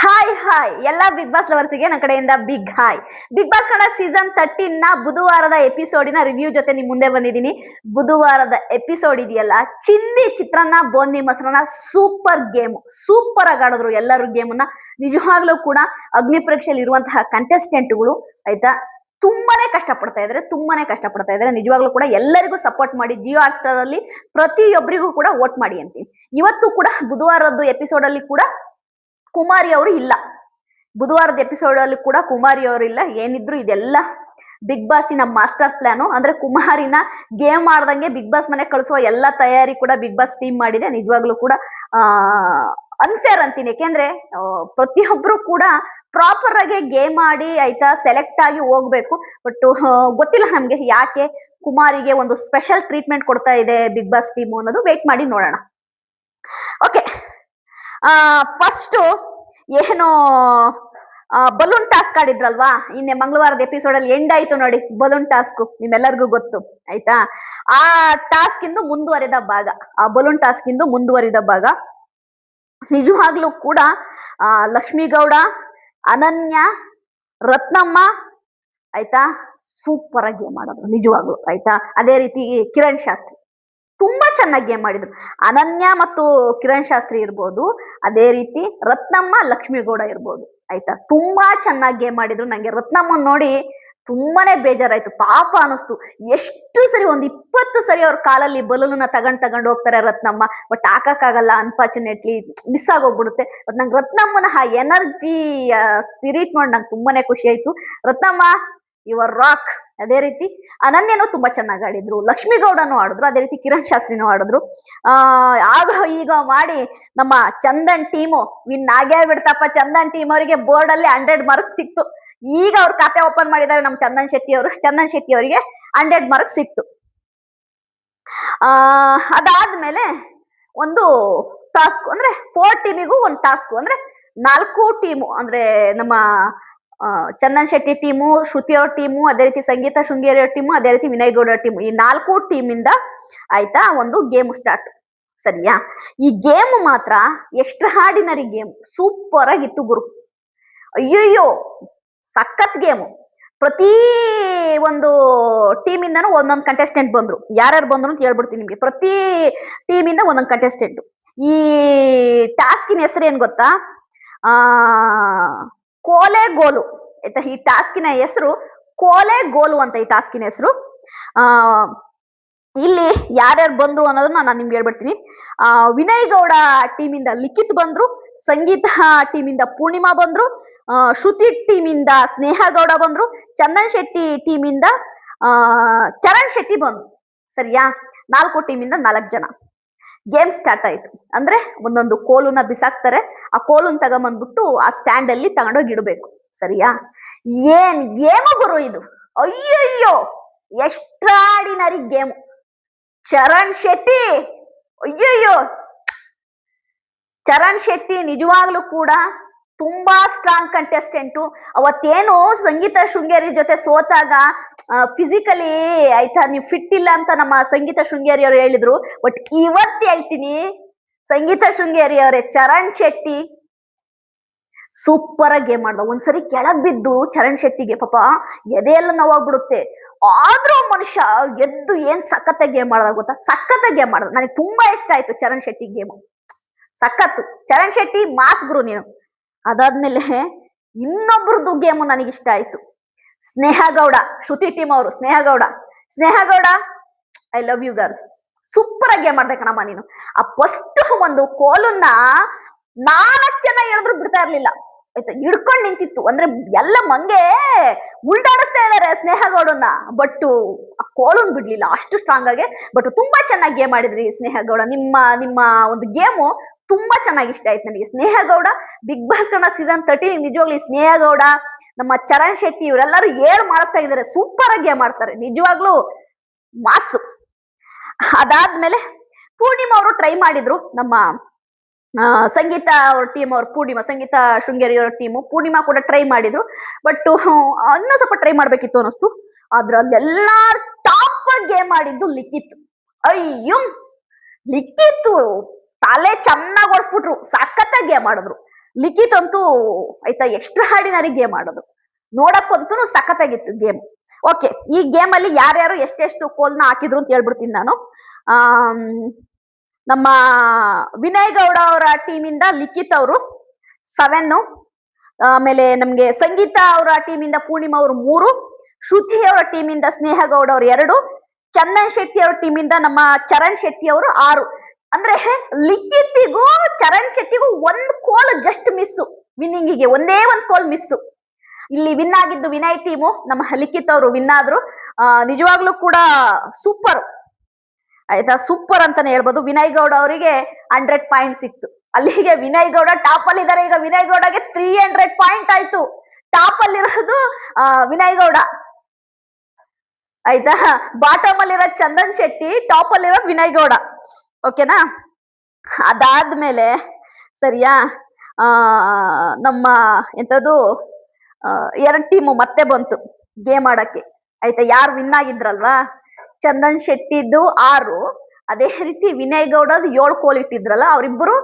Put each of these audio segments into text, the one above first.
Hi hi ಎಲ್ಲ Bigg Boss ಲವರ್ಸ್ಗೆ ನನ್ನ ಕಡೆಯಿಂದ big hi. Bigg Boss Kannada season 13 ನ ಬುಧವಾರದ ಎಪಿಸೋಡಿನ ರಿವ್ಯೂ ಜೊತೆ ನಿಮ್ ಮುಂದೆ ಬಂದಿದ್ದೀನಿ. ಬುಧವಾರದ ಎಪಿಸೋಡ್ ಇದೆಯಲ್ಲ, ಚಿಂದಿ ಚಿತ್ರಾನ್ನ ಬೋಂದಿ ಮೊಸರನ್ನ ಸೂಪರ್ ಗೇಮ್, ಸೂಪರ್ ಆಗಿ ಆಡಿದ್ರು ಎಲ್ಲರೂ ಗೇಮನ್ನ. ನಿಜವಾಗ್ಲೂ ಕೂಡ ಅಗ್ನಿ ಪರೀಕ್ಷೆಯಲ್ಲಿ ಇರುವಂತಹ ಕಂಟೆಸ್ಟೆಂಟ್ಗಳು ಆಯ್ತಾ ತುಂಬಾನೇ ಕಷ್ಟಪಡ್ತಾ ಇದಾರೆ. ನಿಜವಾಗ್ಲೂ ಕೂಡ ಎಲ್ಲರಿಗೂ ಸಪೋರ್ಟ್ ಮಾಡಿ, ಜಿಯೋ ಹಾಟ್ ಸ್ಟಾರ್ ಅಲ್ಲಿ ಪ್ರತಿಯೊಬ್ಬರಿಗೂ ಕೂಡ ವೋಟ್ ಮಾಡಿ ಅಂತೀನಿ. ಇವತ್ತು ಕೂಡ ಬುಧವಾರದ್ದು ಎಪಿಸೋಡ್ ಅಲ್ಲಿ ಕೂಡ ಕುಮಾರಿ ಅವರು ಇಲ್ಲ. ಬುಧವಾರದ ಎಪಿಸೋಡ್ ಅಲ್ಲಿ ಕೂಡ ಕುಮಾರಿ ಅವರು ಇಲ್ಲ. ಏನಿದ್ರು ಇದೆಲ್ಲ ಬಿಗ್ ಬಾಸಿನ ಮಾಸ್ಟರ್ ಪ್ಲಾನು. ಅಂದ್ರೆ ಕುಮಾರಿನ ಗೇಮ್ ಆಡ್ದಂಗೆ ಬಿಗ್ ಬಾಸ್ ಮನೆ ಕಳಿಸುವ ಎಲ್ಲ ತಯಾರಿ ಕೂಡ ಬಿಗ್ ಬಾಸ್ ಟೀಮ್ ಮಾಡಿದೆ. ನಿಜವಾಗ್ಲೂ ಕೂಡ ಅನ್ಫೇರ್ ಅಂತೀನಿ. ಯಾಕೆಂದ್ರೆ ಪ್ರತಿಯೊಬ್ರು ಕೂಡ ಪ್ರಾಪರ್ ಆಗಿ ಗೇಮ್ ಆಡಿ ಆಯ್ತಾ ಸೆಲೆಕ್ಟ್ ಆಗಿ ಹೋಗ್ಬೇಕು. ಬಟ್ ಗೊತ್ತಿಲ್ಲ ನಮ್ಗೆ ಯಾಕೆ ಕುಮಾರಿಗೆ ಒಂದು ಸ್ಪೆಷಲ್ ಟ್ರೀಟ್ಮೆಂಟ್ ಕೊಡ್ತಾ ಇದೆ ಬಿಗ್ ಬಾಸ್ ಟೀಮ್ ಅನ್ನೋದು ವೇಟ್ ಮಾಡಿ ನೋಡೋಣ. ಓಕೆ, ಫಸ್ಟ್ ಏನು ಬಲೂನ್ ಟಾಸ್ಕ್ ಆಡಿದ್ರಲ್ವಾ, ಇನ್ನೆ ಮಂಗಳವಾರದ ಎಪಿಸೋಡ್ ಅಲ್ಲಿ ಎಂಡ್ ಆಯ್ತು ನೋಡಿ. ಬಲೂನ್ ಟಾಸ್ಕ್ ನಿಮ್ಮೆಲ್ಲರಿಗೂ ಗೊತ್ತು ಆಯ್ತಾ. ಆ ಟಾಸ್ಕ್ ಇಂದು ಮುಂದುವರಿದ ಭಾಗ, ಆ ಬಲೂನ್ ಟಾಸ್ಕ್ ಇಂದು ಮುಂದುವರಿದ ಭಾಗ. ನಿಜವಾಗ್ಲೂ ಕೂಡ ಲಕ್ಷ್ಮೀಗೌಡ, ಅನನ್ಯ, ರತ್ನಮ್ಮ ಆಯ್ತಾ ಸೂಪರ್ ಆಗಿ ಗೇಮ್ ಮಾಡಿದ್ರು ನಿಜವಾಗ್ಲು ಆಯ್ತಾ. ಅದೇ ರೀತಿ ಕಿರಣ್ ಶಾಸ್ತ್ರಿ ತುಂಬಾ ಚೆನ್ನಾಗಿ ಗೇಮ್ ಮಾಡಿದ್ರು. ಅನನ್ಯ ಮತ್ತು ಕಿರಣ್ ಶಾಸ್ತ್ರಿ ಇರ್ಬೋದು, ಅದೇ ರೀತಿ ರತ್ನಮ್ಮ, ಲಕ್ಷ್ಮೀಗೌಡ ಇರ್ಬೋದು ಆಯ್ತಾ. ತುಂಬಾ ಚೆನ್ನಾಗಿ ಗೇಮ್ ಮಾಡಿದ್ರು. ನಂಗೆ ರತ್ನಮ್ಮ ನೋಡಿ ತುಂಬಾನೇ ಬೇಜಾರಾಯ್ತು, ಪಾಪ ಅನಿಸ್ತು. ಎಷ್ಟು ಸರಿ, ಒಂದು 20 ಸರಿ ಅವ್ರ ಕಾಲಲ್ಲಿ ಬಲೂನ ತಗೊಂಡ್ ಹೋಗ್ತಾರೆ ರತ್ನಮ್ಮ. ಬಟ್ ಹಾಕಕ್ಕಾಗಲ್ಲ, ಅನ್ಫಾರ್ಚುನೇಟ್ಲಿ ಮಿಸ್ ಆಗೋಗ್ಬಿಡುತ್ತೆ. ಬಟ್ ನಂಗೆ ರತ್ನಮ್ಮನ ಆ ಎನರ್ಜಿ ಸ್ಪಿರಿಟ್ ನೋಡಿ ನಂಗೆ ತುಂಬಾನೇ ಖುಷಿ ಆಯ್ತು. Ratnamma your rock. ಅದೇ ರೀತಿ ಅನನ್ಯನು ತುಂಬಾ ಚೆನ್ನಾಗಿ ಆಡಿದ್ರು, ಲಕ್ಷ್ಮೀಗೌಡನು ಆಡಿದ್ರು, ಅದೇ ರೀತಿ ಕಿರಣ್ ಶಾಸ್ತ್ರಿನೂ ಆಡಿದ್ರು. ಆಗ ಈಗ ಮಾಡಿ ನಮ್ಮ ಚಂದನ್ ಟೀಮು ವಿನ್ ಆಗೇ ಬಿಡ್ತಪ್ಪ. ಚಂದನ್ ಟೀಮ್ ಅವರಿಗೆ ಬೋರ್ಡ್ ಅಲ್ಲಿ 100 ಮಾರ್ಕ್ಸ್ ಸಿಕ್ತು. ಈಗ ಅವ್ರ ಖಾತೆ ಓಪನ್ ಮಾಡಿದ್ದಾರೆ ನಮ್ಮ ಚಂದನ್ ಶೆಟ್ಟಿ ಅವರಿಗೆ 100 ಮಾರ್ಕ್ಸ್ ಸಿಕ್ತು. ಅದಾದ್ಮೇಲೆ ಒಂದು ಟಾಸ್ಕ್ ಅಂದ್ರೆ 4 ಟೀಮಿಗೂ ಒಂದು ಟಾಸ್ಕ್, ಅಂದ್ರೆ 4 ಟೀಮು ಅಂದ್ರೆ ನಮ್ಮ ಚಂದನ್ ಶೆಟ್ಟಿ ಟೀಮು, ಶ್ರುತಿ ಅವ್ರ ಟೀಮು, ಅದೇ ರೀತಿ ಸಂಗೀತ ಶೃಂಗೇರಿ ಅವ್ರ ಟೀಮು, ಅದೇ ರೀತಿ ವಿನಯ್ ಗೌಡ ಟೀಮು, ಈ 4 ಟೀಮಿಂದ ಆಯ್ತಾ ಒಂದು ಗೇಮ್ ಸ್ಟಾರ್ಟ್. ಸರಿಯಾ? ಈ ಗೇಮ್ ಮಾತ್ರ ಎಕ್ಸ್ಟ್ರಾ ಆರ್ಡಿನರಿ ಗೇಮ್, ಸೂಪರ್ ಆಗಿತ್ತು ಗುರು. ಅಯ್ಯಯ್ಯೋ ಸಖತ್ ಗೇಮು. ಪ್ರತಿ ಒಂದು ಟೀಮಿಂದನೂ ಒಂದೊಂದು ಕಂಟೆಸ್ಟೆಂಟ್ ಬಂದ್ರು. ಯಾರ್ಯಾರು ಬಂದ್ರು ಅಂತ ಹೇಳ್ಬಿಡ್ತೀನಿ ನಿಮ್ಗೆ. ಪ್ರತಿ ಟೀಮಿಂದ ಒಂದೊಂದು ಕಂಟೆಸ್ಟೆಂಟ್. ಈ ಟಾಸ್ಕಿನ ಹೆಸರು ಏನ್ ಗೊತ್ತಾ? ಕೋಲೆ ಗೋಲು ಆಯ್ತಾ. ಈ ಟಾಸ್ಕಿನ ಹೆಸರು ಕೋಲೆ ಗೋಲು ಅಂತ. ಈ ಟಾಸ್ಕಿನ ಹೆಸರು. ಇಲ್ಲಿ ಯಾರ್ಯಾರು ಬಂದ್ರು ಅನ್ನೋದನ್ನ ನಾನು ನಿಮ್ಗೆ ಹೇಳ್ಬಿಡ್ತೀನಿ. ವಿನಯ್ ಗೌಡ ಟೀಮಿಂದ ಲಿಖಿತ್ ಬಂದ್ರು, ಸಂಗೀತ ಟೀಮಿಂದ ಪೂರ್ಣಿಮಾ ಬಂದ್ರು, ಶ್ರುತಿ ಟೀಮಿಂದ ಸ್ನೇಹ ಗೌಡ ಬಂದ್ರು, ಚಂದನ್ ಶೆಟ್ಟಿ ಟೀಮಿಂದ ಚರಣ್ ಶೆಟ್ಟಿ ಬಂದ್ರು. ಸರಿಯಾ? 4 ಟೀಮಿಂದ 4 ಜನ. ಗೇಮ್ ಸ್ಟಾರ್ಟ್ ಆಯ್ತು. ಅಂದ್ರೆ ಒಂದೊಂದು ಕೋಲುನ ಬಿಸಾಕ್ತಾರೆ. ಆ ಕೋಲುನ್ ತಗೊಂಬಂದ್ಬಿಟ್ಟು ಆ ಸ್ಟ್ಯಾಂಡ್ ಅಲ್ಲಿ ತಗೊಂಡೋಗಿ ಇಡಬೇಕು. ಸರಿಯಾ? ಏನ್ ಗೇಮು ಗುರು ಇದು! ಅಯ್ಯಯ್ಯೋ ಎಕ್ಸ್ಟ್ರಾಡಿನರಿ ಗೇಮು. ಚರಣ್ ಶೆಟ್ಟಿ, ಅಯ್ಯಯ್ಯೋ ಚರಣ್ ಶೆಟ್ಟಿ ನಿಜವಾಗ್ಲೂ ಕೂಡ ತುಂಬಾ ಸ್ಟ್ರಾಂಗ್ ಕಂಟೆಸ್ಟೆಂಟು. ಅವತ್ತೇನು ಸಂಗೀತ ಶೃಂಗೇರಿ ಜೊತೆ ಸೋತಾಗ ಫಿಸಿಕಲಿ ಆಯ್ತಾ ನೀವು ಫಿಟ್ ಇಲ್ಲ ಅಂತ ನಮ್ಮ ಸಂಗೀತ ಶೃಂಗೇರಿ ಅವರು ಹೇಳಿದ್ರು. ಬಟ್ ಇವತ್ತು ಹೇಳ್ತೀನಿ, ಸಂಗೀತ ಶೃಂಗೇರಿ ಅವರೇ ಚರಣ್ ಶೆಟ್ಟಿ ಸೂಪರ್ ಆಗಿ ಗೇಮ್ ಮಾಡ್ದ. ಒಂದ್ಸರಿ ಕೆಳಗ್ ಬಿದ್ದು ಚರಣ್ ಶೆಟ್ಟಿಗೆ ಪಾಪ ಎದೆಯೆಲ್ಲ ನೋವಾಗ್ಬಿಡುತ್ತೆ. ಆದ್ರೂ ಮನುಷ್ಯ ಎದ್ದು ಏನ್ ಸಖತ್ತಾಗಿ ಗೇಮ್ ಮಾಡ್ದ ಗೊತ್ತಾ? ಸಖತ್ತಾಗಿ ಗೇಮ್ ಮಾಡ್ದ. ನನಗೆ ತುಂಬಾ ಇಷ್ಟ ಆಯ್ತು ಚರಣ್ ಶೆಟ್ಟಿ ಗೇಮು. ಸಖತ್ತು. ಚರಣ್ ಶೆಟ್ಟಿ ಮಾಸ್ ಗುರು ನೀನು. ಅದಾದ್ಮೇಲೆ ಇನ್ನೊಬ್ರದ್ದು ಗೇಮು ನನಗಿಷ್ಟ ಆಯ್ತು. ಸ್ನೇಹ ಗೌಡ, ಶ್ರುತಿ ಟೀಮ್ ಅವರು. Sneha Gowda I love you girl. Super ಆಗಿ ಗೇಮ್ ಮಾಡ್ದೆ ಕಣಮ್ಮ ನೀನು. ಆ ಫಸ್ಟ್ ಒಂದು ಕೋಲನ್ನ 4 ಜನ ಹೇಳಿದ್ರು ಬಿಡ್ತಾ ಇರ್ಲಿಲ್ಲ ಆಯ್ತಾ, ಹಿಡ್ಕೊಂಡ್ ನಿಂತಿತ್ತು. ಅಂದ್ರೆ ಎಲ್ಲ ಮಂಗೆ ಉಲ್ಟಾಡಿಸ್ತಾ ಇದಾರೆ ಸ್ನೇಹ ಗೌಡನ್ನ. ಬಟ್ ಆ ಕೋಲನ್ ಬಿಡ್ಲಿಲ್ಲ ಅಷ್ಟು ಸ್ಟ್ರಾಂಗ್ ಆಗಿ. ಬಟ್ ತುಂಬಾ ಚೆನ್ನಾಗಿ ಗೇಮ್ ಮಾಡಿದ್ರಿ ಸ್ನೇಹ ಗೌಡ. ನಿಮ್ಮ ಒಂದು ಗೇಮು ತುಂಬಾ ಚೆನ್ನಾಗಿ ಇಷ್ಟ ಆಯ್ತು ನನಗೆ. Sneha Gowda Bigg Boss Kannada season 13 ನಿಜವಾಗ್ಲಿ ಸ್ನೇಹ ಗೌಡ, ನಮ್ಮ ಚರಣ್ ಶೆಟ್ಟಿ ಇವರೆಲ್ಲರೂ ಮಾಡಿಸ್ತಾ ಇದಾರೆ. ಸೂಪರ್ ಆಗಿ ಗೇಮ್ ಮಾಡ್ತಾರೆ ನಿಜವಾಗ್ಲೂ, ಮಾಸು. ಅದಾದ್ಮೇಲೆ ಪೂರ್ಣಿಮಾ ಅವರು ಟ್ರೈ ಮಾಡಿದ್ರು. ನಮ್ಮ ಸಂಗೀತ ಅವ್ರ ಟೀಮ್ ಅವ್ರ ಸಂಗೀತ ಶೃಂಗೇರಿ ಅವರ ಟೀಮು ಪೂರ್ಣಿಮಾ ಕೂಡ ಟ್ರೈ ಮಾಡಿದ್ರು. ಬಟ್ ಇನ್ನೂ ಸ್ವಲ್ಪ ಟ್ರೈ ಮಾಡ್ಬೇಕಿತ್ತು ಅನ್ನಿಸ್ತು. ಅದ್ರಲ್ಲೆಲ್ಲ ಟಾಪ್ ಗೇಮ್ ಮಾಡಿದ್ದು ಲಿಖಿತ್. ಅಯ್ಯೋ ಲಿಖಿತ್ ತಲೆ ಚೆನ್ನಾಗಿ ಓಡಿಸ್ಬಿಟ್ರು. ಸಖತ್ತಾಗಿ ಗೇಮ್ ಮಾಡಿದ್ರು. ಲಿಖಿತ್ ಅಂತೂ ಆಯ್ತಾ ಎಕ್ಸ್ಟ್ರಾ ಆರ್ಡಿನರಿ ಗೇಮ್ ಆಡೋದು, ನೋಡಕ್ಕಂತೂ ಸಖತ್ತಾಗಿತ್ತು ಗೇಮ್. ಓಕೆ, ಈ ಗೇಮ್ ಅಲ್ಲಿ ಯಾರ್ಯಾರು ಎಷ್ಟೆಷ್ಟು ಕೋಲ್ನ ಹಾಕಿದ್ರು ಅಂತ ಹೇಳ್ಬಿಡ್ತೀನಿ ನಾನು. ಆಮ್, ನಮ್ಮ ವಿನಯ್ ಗೌಡ ಅವರ ಟೀಮಿಂದ ಲಿಖಿತ್ ಅವರು 7, ಆಮೇಲೆ ನಮ್ಗೆ ಸಂಗೀತ ಅವರ ಟೀಮಿಂದ ಪೂರ್ಣಿಮಾ ಅವರು 3, ಶ್ರುತಿ ಅವರ ಟೀಮಿಂದ ಸ್ನೇಹ ಗೌಡ ಅವರು 2, ಚಂದನ್ ಶೆಟ್ಟಿ ಅವರ ಟೀಮಿಂದ ನಮ್ಮ ಚರಣ್ ಶೆಟ್ಟಿ ಅವರು 6. ಅಂದ್ರೆ ಲಿಖಿತಿಗೂ ಚರಣ್ ಶೆಟ್ಟಿಗೂ 1 ಕೋಲ್ ಜಸ್ಟ್ ಮಿಸ್, ವಿನ್ನಿಂಗಿಗೆ ಒಂದೇ 1 ಕೋಲ್ ಮಿಸ್. ಇಲ್ಲಿ ವಿನ್ ಆಗಿದ್ದು ವಿನಯ್ ಟೀಮು, ನಮ್ಮ ಲಿಖಿತ್ ಅವರು ವಿನ್ ಆದ್ರು. ನಿಜವಾಗ್ಲೂ ಕೂಡ ಸೂಪರ್ ಆಯ್ತಾ, ಸೂಪರ್ ಅಂತಾನೆ ಹೇಳ್ಬೋದು. ವಿನಯ್ ಗೌಡ ಅವರಿಗೆ 100 ಪಾಯಿಂಟ್ ಸಿಕ್ತು. ಅಲ್ಲಿಗೆ ವಿನಯ್ ಗೌಡ ಟಾಪ್ ಅಲ್ಲಿ ಇದ್ದಾರೆ. ಈಗ ವಿನಯ್ ಗೌಡಗೆ 300 ಪಾಯಿಂಟ್ ಆಯ್ತು. ಟಾಪ್ ಅಲ್ಲಿರೋದು ವಿನಯ್ ಗೌಡ ಆಯ್ತಾ, ಬಾಟಮ್ ಅಲ್ಲಿರೋ ಚಂದನ್ ಶೆಟ್ಟಿ, ಟಾಪ್ ಅಲ್ಲಿರೋ ವಿನಯ್ ಗೌಡ. ಓಕೆನಾ? ಅದಾದ್ಮೇಲೆ ಸರಿಯಾ, ನಮ್ಮ ಎಂತದ್ದು 2 ಟೀಮು ಮತ್ತೆ ಬಂತು ಗೇಮ್ ಆಡಕ್ಕೆ ಆಯ್ತಾ. ಯಾರು ವಿನ್ ಆಗಿದ್ರಲ್ವಾ, ಚಂದನ್ ಶೆಟ್ಟಿದ್ದು 6, ಅದೇ ರೀತಿ ವಿನಯ್ ಗೌಡದ್ 7 ಕೋಲ್ ಇಟ್ಟಿದ್ರಲ್ಲ, ಅವರಿಬ್ಬರು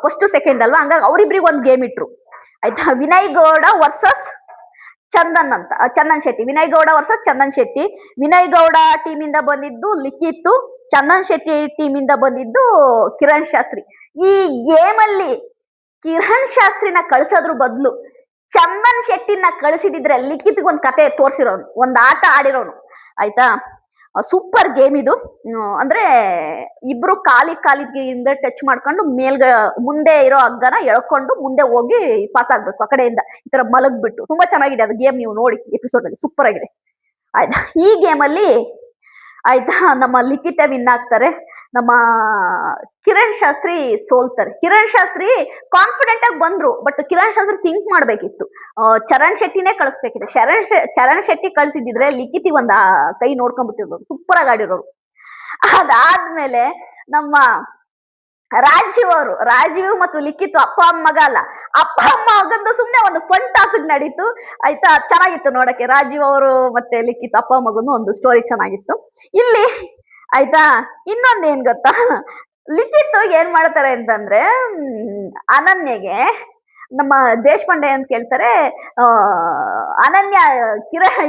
ಫಸ್ಟ್ ಸೆಕೆಂಡ್ ಅಲ್ವಾ, ಹಂಗಾಗಿ ಅವರಿಬ್ರಿಗೆ 1 ಗೇಮ್ ಇಟ್ರು ಆಯ್ತಾ. Vinay Gowda versus Chandan Shetty, Vinay Gowda versus Chandan Shetty. ವಿನಯ್ ಗೌಡ ಟೀಮಿಂದ ಬಂದಿದ್ದು ಲಿಖಿತ್, ಚಂದನ್ ಶೆಟ್ಟಿ ಟೀಮಿಂದ ಬಂದಿದ್ದು ಕಿರಣ್ ಶಾಸ್ತ್ರಿ. ಈ ಗೇಮ್ ಅಲ್ಲಿ ಕಿರಣ್ ಶಾಸ್ತ್ರಿನ ಕಳ್ಸೋದ್ರ ಬದಲು ಚಂದನ್ ಶೆಟ್ಟಿನ ಕಳಿಸಿದಿದ್ರೆ ಲಿಖಿತ್ಗೆ ಒಂದು ಕತೆ ತೋರಿಸಿರೋನು, ಒಂದು ಆಟ ಆಡಿರೋನು ಆಯ್ತಾ. ಸೂಪರ್ ಗೇಮ್ ಇದು. ಅಂದ್ರೆ ಇಬ್ರು ಕಾಲಿಂದ ಟಚ್ ಮಾಡ್ಕೊಂಡು ಮುಂದೆ ಇರೋ ಹಗ್ಗನ ಎಳ್ಕೊಂಡು ಮುಂದೆ ಹೋಗಿ ಪಾಸ್ ಆಗ್ಬೇಕು ಆ ಕಡೆಯಿಂದ, ಈ ತರ ಮಲಗ್ಬಿಟ್ಟು. ತುಂಬಾ ಚೆನ್ನಾಗಿದೆ ಅದು ಗೇಮ್, ನೀವು ನೋಡಿ ಎಪಿಸೋಡ್ ಅಲ್ಲಿ ಸೂಪರ್ ಆಗಿದೆ ಆಯ್ತಾ. ಈ ಗೇಮ್ ಅಲ್ಲಿ ಆಯ್ತಾ ನಮ್ಮ ಲಿಖಿತ ವಿನ್ ಆಗ್ತಾರೆ, ನಮ್ಮ ಕಿರಣ್ ಶಾಸ್ತ್ರಿ ಸೋಲ್ತಾರೆ. ಕಿರಣ್ ಶಾಸ್ತ್ರಿ ಕಾನ್ಫಿಡೆಂಟ್ ಆಗಿ ಬಂದ್ರು, ಬಟ್ ಕಿರಣ್ ಶಾಸ್ತ್ರಿ ಥಿಂಕ್ ಮಾಡ್ಬೇಕಿತ್ತು, ಚರಣ್ ಶೆಟ್ಟಿನೇ ಕಳಿಸ್ಬೇಕಿದೆ. ಚರಣ್ ಶೆಟ್ಟಿ ಕಳ್ಸಿದ್ರೆ ಲಿಖಿತಿ ಒಂದ್ ಕೈ ನೋಡ್ಕೊಂಡ್ಬಿಟ್ಟಿರೋರು, ಸೂಪರ್ ಆಗಿ ಆಡಿರೋರು. ಅದಾದ್ಮೇಲೆ ನಮ್ಮ ರಾಜೀವ್ ಮತ್ತು ಲಿಖಿತ್ ಅಪ್ಪ ಅಮ್ಮ ಮಗ ಅಲ್ಲ, ಅಪ್ಪ ಅಮ್ಮ ಮಗಂದು ಸುಮ್ನೆ ಒಂದು ಫನ್ ಟಾಸ್ಕ್ ನಡೀತು ಆಯ್ತಾ. ಚೆನ್ನಾಗಿತ್ತು ನೋಡಕ್ಕೆ, ರಾಜೀವ್ ಅವರು ಮತ್ತೆ ಲಿಖಿತ್ ಅಪ್ಪ ಮಗನು ಒಂದು ಸ್ಟೋರಿ ಚೆನ್ನಾಗಿತ್ತು ಇಲ್ಲಿ ಆಯ್ತಾ. ಇನ್ನೊಂದ್ ಏನ್ ಗೊತ್ತಾ, ಲಿಖಿತ್ ಏನ್ ಮಾಡ್ತಾರೆ ಅಂತಂದ್ರೆ ಅನನ್ಯಗೆ ನಮ್ಮ ದೇಶಪಾಂಡೆ ಅಂತ ಕೇಳ್ತಾರೆ, ಅನನ್ಯ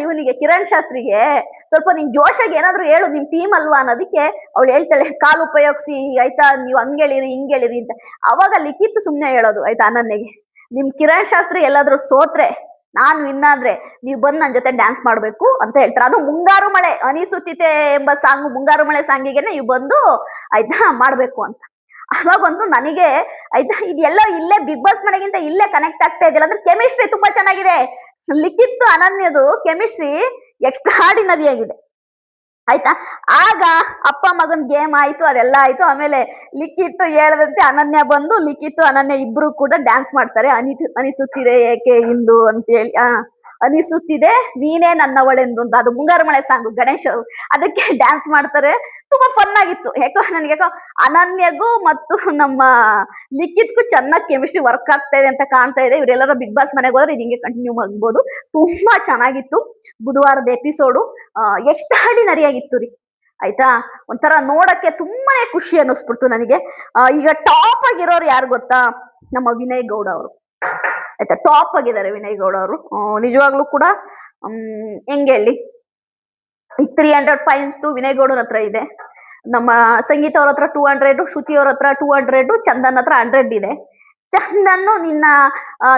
ಇವನಿಗೆ ಕಿರಣ್ ಶಾಸ್ತ್ರಿಗೆ ಸ್ವಲ್ಪ ನಿನ್ ಜೋಶಾಗಿ ಏನಾದ್ರು ಹೇಳು, ನಿಮ್ ಟೀಮ್ ಅಲ್ವಾ ಅನ್ನೋದಕ್ಕೆ ಅವಳು ಹೇಳ್ತಾಳೆ, ಕಾಲು ಉಪಯೋಗಿಸಿ ಆಯ್ತಾ, ನೀವು ಹಂಗೇಳಿರಿ ಹಿಂಗೇಳಿರಿ ಅಂತ. ಅವಾಗ ಲಿಖಿತ್ ಸುಮ್ನೆ ಹೇಳೋದು ಆಯ್ತಾ ಅನನ್ಯಗೆ, ನಿಮ್ ಕಿರಣ್ ಶಾಸ್ತ್ರಿ ಎಲ್ಲಾದ್ರೂ ಸೋತ್ರೆ, ನಾನ್ ವಿನ್ ಆದ್ರೆ ನೀವು ಬಂದು ನನ್ನ ಜೊತೆ ಡ್ಯಾನ್ಸ್ ಮಾಡ್ಬೇಕು ಅಂತ ಹೇಳ್ತಾರೆ. ಅದು ಮುಂಗಾರು ಮಳೆ ಅನಿಸುತ್ತಿತೆ ಎಂಬ ಸಾಂಗ್, ಮುಂಗಾರು ಮಳೆ ಸಾಂಗಿಗೆನೆ ಇವ್ ಬಂದು ಆಯ್ತಾ ಮಾಡ್ಬೇಕು ಅಂತ. ಅವಾಗಂತೂ ನನಗೆ ಆಯ್ತಾ ಇದೆಲ್ಲ ಇಲ್ಲೇ ಬಿಗ್ ಬಾಸ್ ಮನೆಗಿಂತ ಇಲ್ಲೇ ಕನೆಕ್ಟ್ ಆಗ್ತಾ ಇದೆಯಲ್ಲ, ಅಂದ್ರೆ ಕೆಮಿಸ್ಟ್ರಿ ತುಂಬಾ ಚೆನ್ನಾಗಿದೆ. ಲಿಖಿತ್ ಅನನ್ಯದು ಕೆಮಿಸ್ಟ್ರಿ ಎಕ್ಸ್ಟ್ರಾ ಆರ್ಡಿನರಿ ಆಗಿದೆ ಆಯ್ತಾ. ಆಗ ಅಪ್ಪ ಮಗನ್ ಗೇಮ್ ಆಯ್ತು, ಅದೆಲ್ಲ ಆಯ್ತು. ಆಮೇಲೆ ಲಿಖಿತ್ ಹೇಳದಂತೆ ಅನನ್ಯ ಬಂದು, ಲಿಖಿತ್ ಅನನ್ಯ ಇಬ್ರು ಕೂಡ ಡ್ಯಾನ್ಸ್ ಮಾಡ್ತಾರೆ. ಅನಿಸುತ್ತಿದೆ ಏಕೆ ಇಂದು ಅಂತ ಹೇಳಿ, ಅನಿಸುತ್ತಿದೆ ನೀನೇ ನನ್ನವಳೆಂದು ಅಂತ, ಅದು ಮುಂಗಾರು ಮಳೆ ಸಾಂಗ್ ಗಣೇಶ್ ಅದಕ್ಕೆ ಡ್ಯಾನ್ಸ್ ಮಾಡ್ತಾರೆ. ತುಂಬಾ ಫನ್ ಆಗಿತ್ತು. ಯಾಕೋ ಅನನ್ಯಗೂ ಮತ್ತು ನಮ್ಮ ಲಿಖಿತ್ಗೂ ಚೆನ್ನಾಗಿ ಕೆಮಿಸ್ಟ್ರಿ ವರ್ಕ್ ಆಗ್ತಾ ಇದೆ ಅಂತ ಕಾಣ್ತಾ ಇದೆ. ಇವರೆಲ್ಲರೂ ಬಿಗ್ ಬಾಸ್ ಮನೆಗೆ ಹೋದ್ರೆ ಇದು ಹಿಂಗೆ ಕಂಟಿನ್ಯೂ ಮಾಡ್ಬೋದು. ತುಂಬಾ ಚೆನ್ನಾಗಿತ್ತು ಬುಧವಾರದ ಎಪಿಸೋಡು, ಎಕ್ಸ್ಟ್ರಾ ಆರ್ಡಿನರಿ ಆಗಿತ್ತು ರೀ ಆಯ್ತಾ. ಒಂಥರ ನೋಡಕ್ಕೆ ತುಂಬಾನೇ ಖುಷಿ ಅನ್ನಿಸ್ಬಿಡ್ತು ನನಗೆ. ಈಗ ಟಾಪ್ ಆಗಿರೋರು ಯಾರು ಗೊತ್ತಾ, ನಮ್ಮ ವಿನಯ್ ಗೌಡ ಅವರು ಆಯ್ತಾ. ಟಾಪ್ ಆಗಿದ್ದಾರೆ ವಿನಯ್ ಗೌಡ ಅವರು. ನಿಜವಾಗ್ಲೂ ಕೂಡ ಹೆಂಗೆ ಹೇಳಿ, 300 ಪಾಯಿಂಟ್ಸ್ ವಿನಯ್ ಗೌಡನ ಹತ್ರ ಇದೆ. ನಮ್ಮ ಸಂಗೀತ ಅವ್ರ ಹತ್ರ 200, ಶ್ರುತಿ ಅವ್ರ ಹತ್ರ 200, ಚಂದನ್ ಹತ್ರ 100 ಇದೆ. ಚಂದನ್ ನಿನ್ನ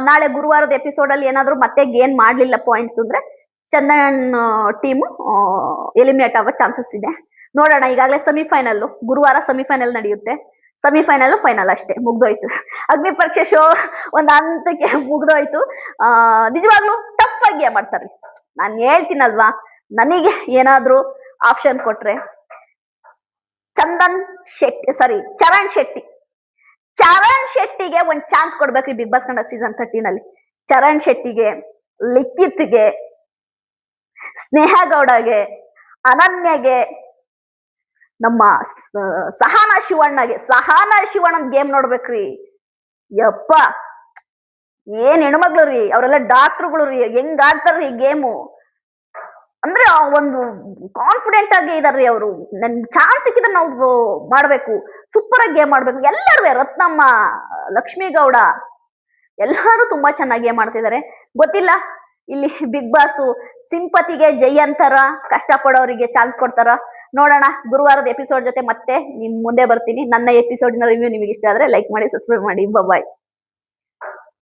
ನಾಳೆ ಗುರುವಾರದ ಎಪಿಸೋಡ್ ಅಲ್ಲಿ ಏನಾದ್ರು ಮತ್ತೆ ಗೇನ್ ಮಾಡ್ಲಿಲ್ಲ ಪಾಯಿಂಟ್ಸ್ ಅಂದ್ರೆ ಚಂದನ್ ಟೀಮು ಎಲಿಮಿನೇಟ್ ಆಗೋ ಚಾನ್ಸಸ್ ಇದೆ. ನೋಡೋಣ. ಈಗಾಗಲೇ ಸೆಮಿಫೈನಲ್, ಗುರುವಾರ ಸೆಮಿಫೈನಲ್ ನಡೆಯುತ್ತೆ. ಸೆಮಿಫೈನಲ್ ಫೈನಲ್ ಅಷ್ಟೇ, ಮುಗ್ದೋಯ್ತು. ಅಗ್ನಿ ಪರೀಕ್ಷೆ ಶೋ ಒಂದ್ ಹಂತಕ್ಕೆ ಮುಗ್ದೋಯ್ತು. ನಿಜವಾಗ್ಲೂ ಟಫ್ ಆಗಿ ಮಾಡ್ತಾರೆ. ನಾನು ಹೇಳ್ತೀನಲ್ವಾ, ನನಗೆ ಏನಾದ್ರು ಆಪ್ಷನ್ ಕೊಟ್ರೆ ಚರಣ್ ಶೆಟ್ಟಿಗೆ ಒಂದ್ ಚಾನ್ಸ್ ಕೊಡ್ಬೇಕ್ರಿ Bigg Boss Kannada season 13 Charan ಶೆಟ್ಟಿಗೆ, ಲಿಖಿತ್ಗೆ, ಸ್ನೇಹ ಗೌಡಗೆ, ಅನನ್ಯಗೆ, ನಮ್ಮ ಸಹನಾ ಶಿವಣ್ಣನ್ ಗೇಮ್ ನೋಡ್ಬೇಕ್ರಿ. ಯಪ್ಪ, ಏನ್ ಹೆಣ್ಮಗ್ಳು ರೀ, ಅವರೆಲ್ಲ ಡಾಕ್ಟರ್ಗಳು ರೀ, ಹೆಂಗ್ ಆಡ್ತಾರ್ರಿ ಗೇಮು ಅಂದ್ರೆ ಒಂದು ಕಾನ್ಫಿಡೆಂಟ್ ಆಗಿ ಇದಾರ್ರಿ ಅವರು. ನನ್ ಚಾನ್ಸ್ ಸಿಕ್ಕಿದ್ರೆ ನಾವು ಮಾಡ್ಬೇಕು, ಸೂಪರ್ ಆಗಿ ಗೇಮ್ ಮಾಡ್ಬೇಕು. ಎಲ್ಲರೂ ರತ್ನಮ್ಮ, ಲಕ್ಷ್ಮೀ ಗೌಡ, ಎಲ್ಲರೂ ತುಂಬಾ ಚೆನ್ನಾಗಿಯೇ ಮಾಡ್ತಿದ್ದಾರೆ. ಗೊತ್ತಿಲ್ಲ ಇಲ್ಲಿ ಬಿಗ್ ಬಾಸ್ ಸಿಂಪತಿಗೆ ಜೈ ಅಂತಾರ, ಕಷ್ಟಪಡೋರಿಗೆ ಚಾನ್ಸ್ ಕೊಡ್ತಾರ. ನೋಡೋಣ. ಗುರುವಾರದ ಎಪಿಸೋಡ್ ಜೊತೆ ಮತ್ತೆ ನಿಮ್ ಮುಂದೆ ಬರ್ತೀನಿ. ನನ್ನ ಎಪಿಸೋಡಿನ ರಿವ್ಯೂ ನಿಮಗೆ ಇಷ್ಟ ಆದ್ರೆ ಲೈಕ್ ಮಾಡಿ, ಸಬ್ಸ್ಕ್ರೈಬ್ ಮಾಡಿ. ಬಾಯ್.